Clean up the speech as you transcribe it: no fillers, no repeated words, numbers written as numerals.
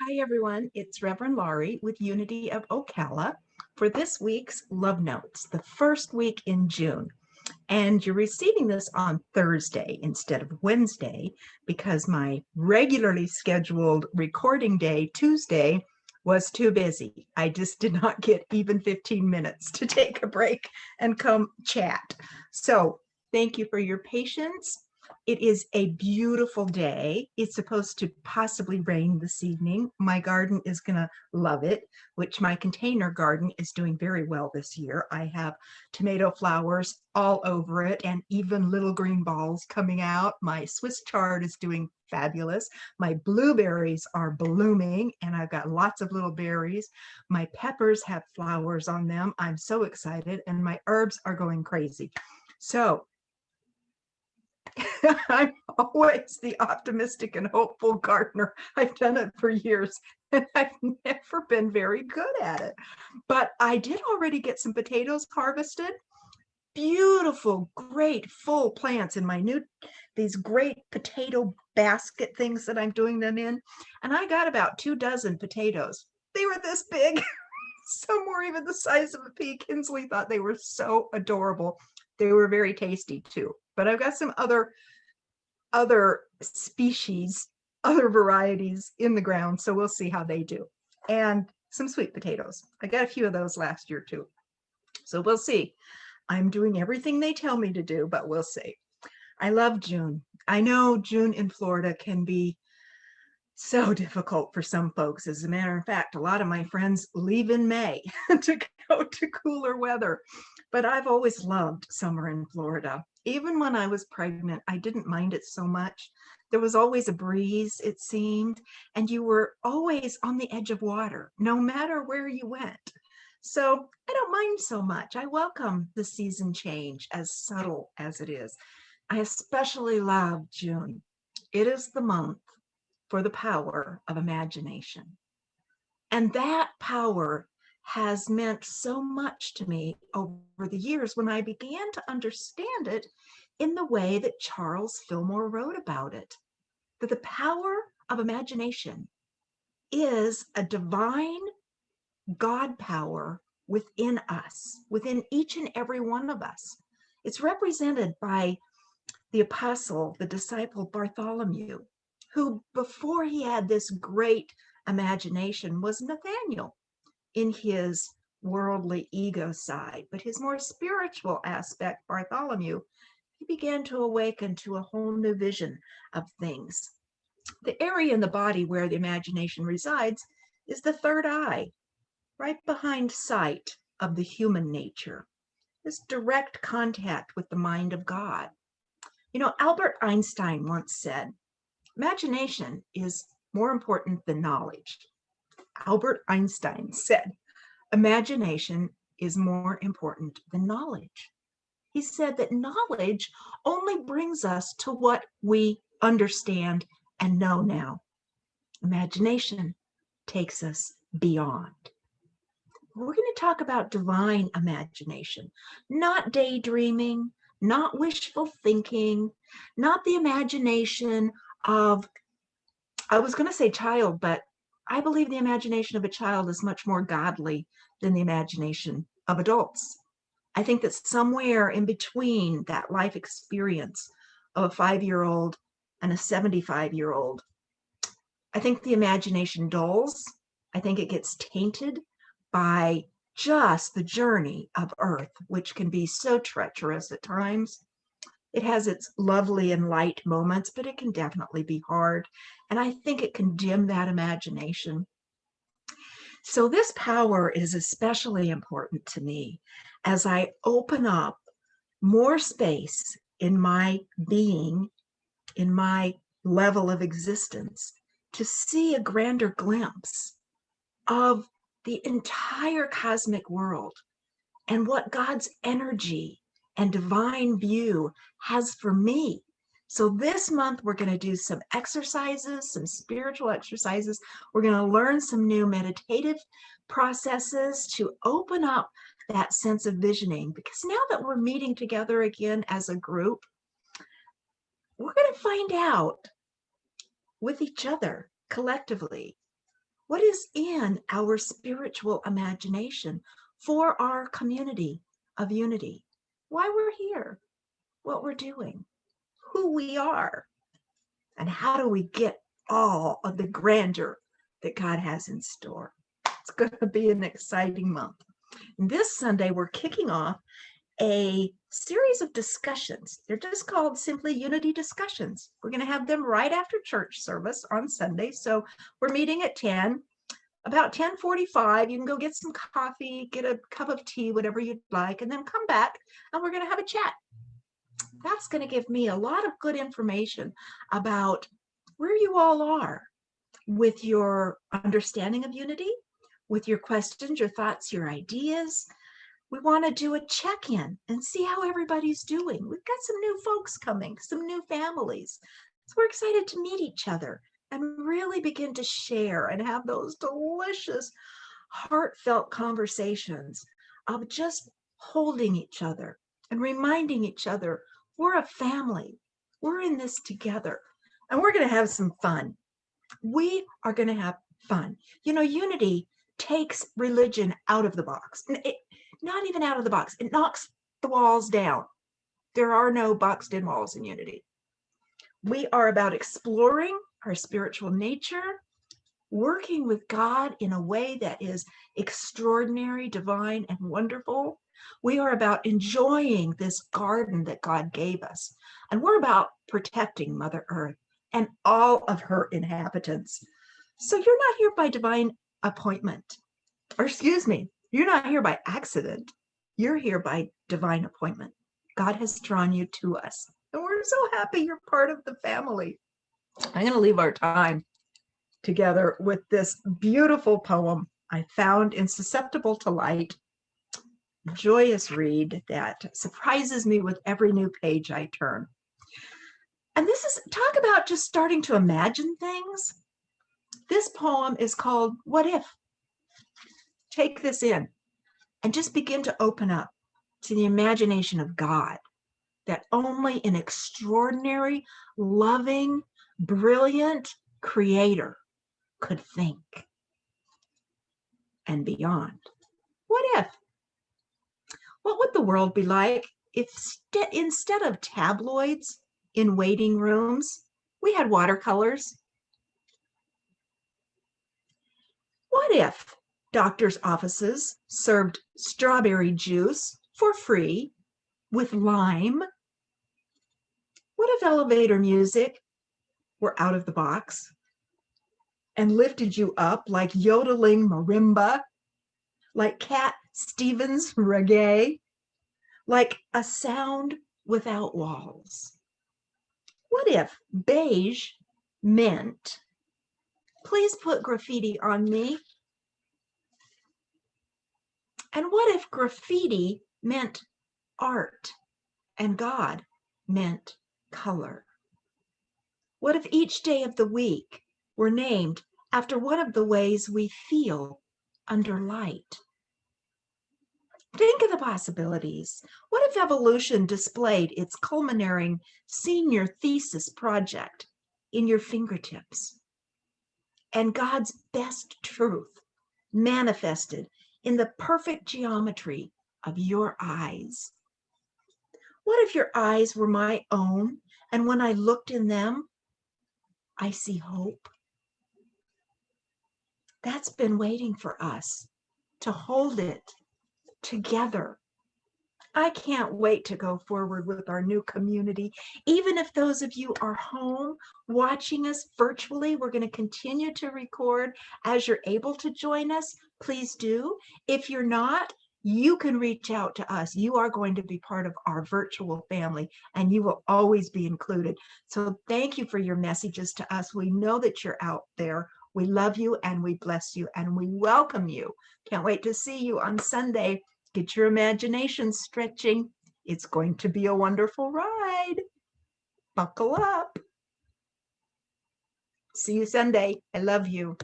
Hi, everyone. It's Reverend Laurie with Unity of Ocala for this week's Love Notes, the first week in June. And you're receiving this on Thursday instead of Wednesday because my regularly scheduled recording day, Tuesday, was too busy. I just did not get even 15 minutes to take a break and come chat. So thank you for your patience. It is a beautiful day. It's supposed to possibly rain this evening. My garden is going to love it, which my container garden is doing very well this year. I have tomato flowers all over it and even little green balls coming out. My Swiss chard is doing fabulous. My blueberries are blooming and I've got lots of little berries. My peppers have flowers on them. I'm so excited, and my herbs are going crazy. So I'm always the optimistic and hopeful gardener. I've done it for years and I've never been very good at it. But I did already get some potatoes harvested. Beautiful, great full plants in my these great potato basket things that I'm doing them in. And I got about 2 dozen potatoes. They were this big. Some were even the size of a pea. Kinsley thought they were so adorable. They were very tasty too. But I've got some other species, other varieties in the ground. So we'll see how they do. And some sweet potatoes. I got a few of those last year too. So we'll see. I'm doing everything they tell me to do, but we'll see. I love June. I know June in Florida can be so difficult for some folks. As a matter of fact, a lot of my friends leave in May to go to cooler weather. But I've always loved summer in Florida. Even when I was pregnant, I didn't mind it so much. There was always a breeze, it seemed, and you were always on the edge of water, no matter where you went. So I don't mind so much. I welcome the season change, as subtle as it is. I especially love June. It is the month for the power of imagination. And that power has meant so much to me over the years when I began to understand it in the way that Charles Fillmore wrote about it. That the power of imagination is a divine God power within us, within each and every one of us. It's represented by the apostle, the disciple Bartholomew, who before he had this great imagination was Nathaniel in his worldly ego side, but his more spiritual aspect, Bartholomew, he began to awaken to a whole new vision of things. The area in the body where the imagination resides is the third eye, right behind sight of the human nature, this direct contact with the mind of God. You know, Albert Einstein once said, imagination is more important than knowledge. Albert Einstein said, imagination is more important than knowledge. He said that knowledge only brings us to what we understand and know now. Imagination takes us beyond. We're going to talk about divine imagination, not daydreaming, not wishful thinking, not the imagination of, I was going to say child, but I believe the imagination of a child is much more godly than the imagination of adults. I think that somewhere in between that life experience of a 5-year-old and a 75-year-old, I think the imagination dulls. I think it gets tainted by just the journey of Earth, which can be so treacherous at times. It has its lovely and light moments, but it can definitely be hard. And I think it can dim that imagination. So this power is especially important to me as I open up more space in my being, in my level of existence, to see a grander glimpse of the entire cosmic world and what God's energy and divine view has for me. So this month, we're going to do some exercises, some spiritual exercises. We're going to learn some new meditative processes to open up that sense of visioning. Because now that we're meeting together again as a group, we're going to find out with each other collectively What is in our spiritual imagination for our community of unity? Why we're here, what we're doing, who we are, and how do we get all of the grandeur that God has in store? It's going to be an exciting month. And this Sunday, we're kicking off a series of discussions. They're just called simply Unity Discussions. We're going to have them right after church service on Sunday. So we're meeting at 10. About 10:45, you can go get some coffee, get a cup of tea, whatever you'd like, and then come back and we're going to have a chat. That's going to give me a lot of good information about where you all are with your understanding of unity, with your questions, your thoughts, your ideas. We want to do a check-in and see how everybody's doing. We've got some new folks coming, some new families. So we're excited to meet each other and really begin to share and have those delicious, heartfelt conversations of just holding each other and reminding each other we're a family. We're in this together and we're going to have some fun. We are going to have fun. You know, unity takes religion out of the box. Not even out of the box. It knocks the walls down. There are no boxed in walls in unity. We are about exploring our spiritual nature, working with God in a way that is extraordinary, divine, and wonderful. We are about enjoying this garden that God gave us. And we're about protecting Mother Earth and all of her inhabitants. So you're not here by divine appointment, or excuse me, you're not here by accident. You're here by divine appointment. God has drawn you to us. And we're so happy you're part of the family. I'm going to leave our time together with this beautiful poem I found in Susceptible to Light, joyous read that surprises me with every new page I turn. And this is, talk about just starting to imagine things. This poem is called What If? Take this in and just begin to open up to the imagination of God that only an extraordinary, loving, brilliant creator could think and beyond. What if? What would the world be like if instead of tabloids in waiting rooms, we had watercolors? What if doctors' offices served strawberry juice for free with lime? What if elevator music were out of the box and lifted you up like yodeling marimba, like Cat Stevens reggae, like a sound without walls? What if beige meant, please put graffiti on me? And what if graffiti meant art and God meant color? What if each day of the week were named after one of the ways we feel under light? Think of the possibilities. What if evolution displayed its culminating senior thesis project in your fingertips? And God's best truth manifested in the perfect geometry of your eyes? What if your eyes were my own, and when I looked in them, I see hope? That's been waiting for us to hold it together. I can't wait to go forward with our new community. Even if those of you are home watching us virtually, we're going to continue to record as you're able to join us. Please do. If you're not, you can reach out to us. You are going to be part of our virtual family and you will always be included. So thank you for your messages to us. We know that you're out there. We love you and we bless you and we welcome you. Can't wait to see you on Sunday. Get your imagination stretching. It's going to be a wonderful ride. Buckle up. See you Sunday. I love you.